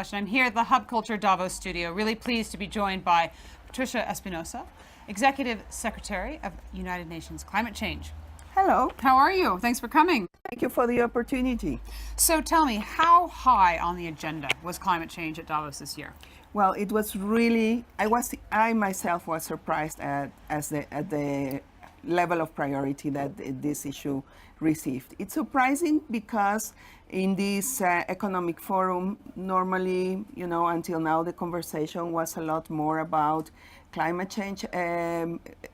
Lush, and I'm here at the Hub Culture Davos studio. Really pleased to be joined by Patricia Espinosa, Executive Secretary of United Nations Climate Change. Hello. How are you? Thanks for coming. Thank you for the opportunity. So tell me, how high on the agenda was climate change at Davos this year? Well, it was really, I myself was surprised at the level of priority that this issue received. It's surprising because in this economic forum, normally, until now, the conversation was a lot more about climate change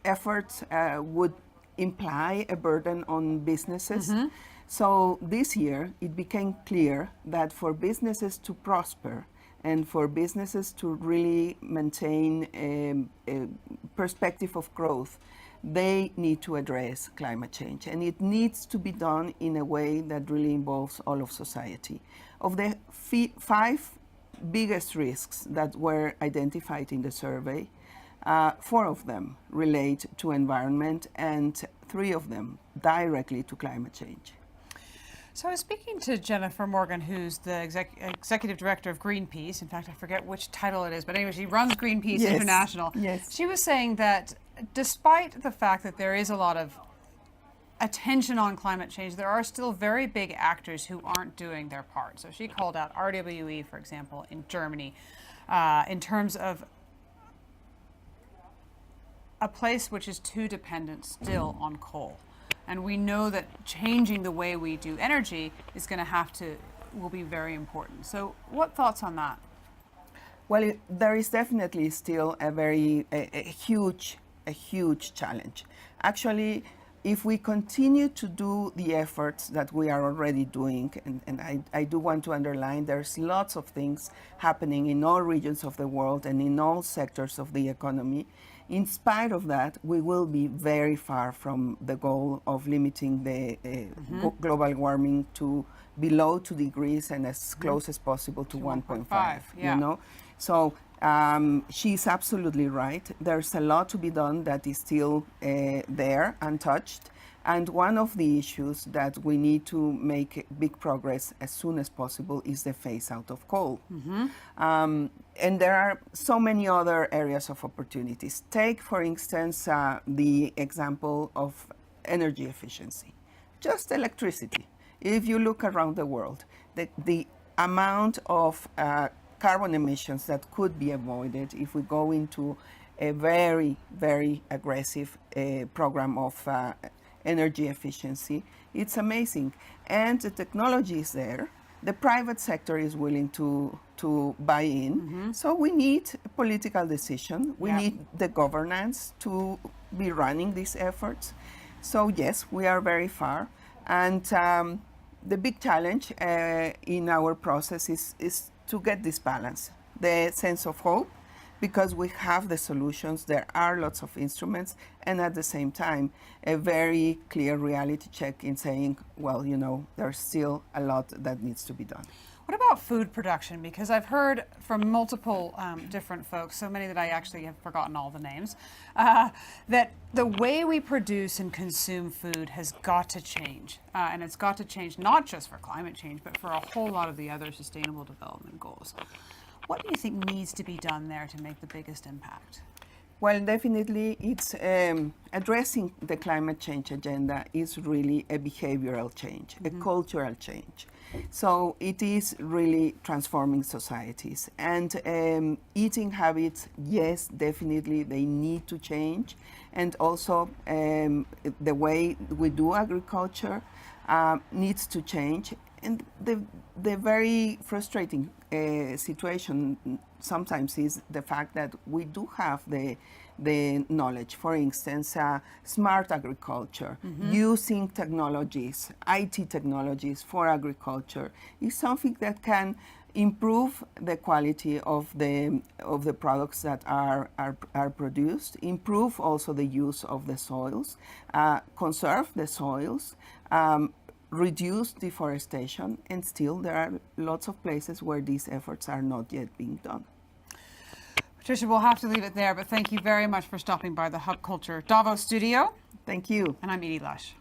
efforts would imply a burden on businesses. Mm-hmm. So this year, it became clear that for businesses to prosper and for businesses to really maintain a perspective of growth, they need to address climate change. And it needs to be done in a way that really involves all of society. Of the 5 biggest risks that were identified in the survey, 4 of them relate to environment and 3 of them directly to climate change. So I was speaking to Jennifer Morgan, who's the Executive Director of Greenpeace. In fact, I forget which title it is, but anyway, she runs Greenpeace International. Yes. She was saying that despite the fact that there is a lot of attention on climate change, there are still very big actors who aren't doing their part. So she called out RWE, for example, in Germany, in terms of a place which is too dependent still on coal. And we know that changing the way we do energy is going to will be very important. So what thoughts on that? Well, there is definitely still a huge challenge. Actually, if we continue to do the efforts that we are already doing, and I do want to underline, there's lots of things happening in all regions of the world and in all sectors of the economy. In spite of that, we will be very far from the goal of limiting the global warming to below 2 degrees and as close as possible to 1.5. Yeah. So she's absolutely right. There's a lot to be done that is still there, untouched. And one of the issues that we need to make big progress as soon as possible is the phase out of coal. Mm-hmm. And there are so many other areas of opportunities. Take, for instance, the example of energy efficiency, just electricity. If you look around the world, the amount of carbon emissions that could be avoided if we go into a very, very aggressive program of energy efficiency, it's amazing. And the technology is there. The private sector is willing to buy in. Mm-hmm. So we need a political decision. We need the governance to be running these efforts. So yes, we are very far. And the big challenge in our process is to get this balance, the sense of hope, because we have the solutions, there are lots of instruments, and at the same time, a very clear reality check in saying, well, there's still a lot that needs to be done. What about food production? Because I've heard from multiple different folks, so many that I actually have forgotten all the names, that the way we produce and consume food has got to change. And it's got to change not just for climate change, but for a whole lot of the other sustainable development goals. What do you think needs to be done there to make the biggest impact? Well, definitely it's addressing the climate change agenda is really a behavioral change, a cultural change. So it is really transforming societies. And eating habits, yes, definitely they need to change. And also the way we do agriculture needs to change. And the very frustrating situation sometimes is the fact that we do have the knowledge. For instance, smart agriculture, using technologies, IT technologies for agriculture is something that can improve the quality of the products that are produced, improve also the use of the soils, conserve the soils, reduce deforestation, and still there are lots of places where these efforts are not yet being done. Patricia, we'll have to leave it there, but thank you very much for stopping by the Hub Culture Davos studio. Thank you. And I'm Edie Lush.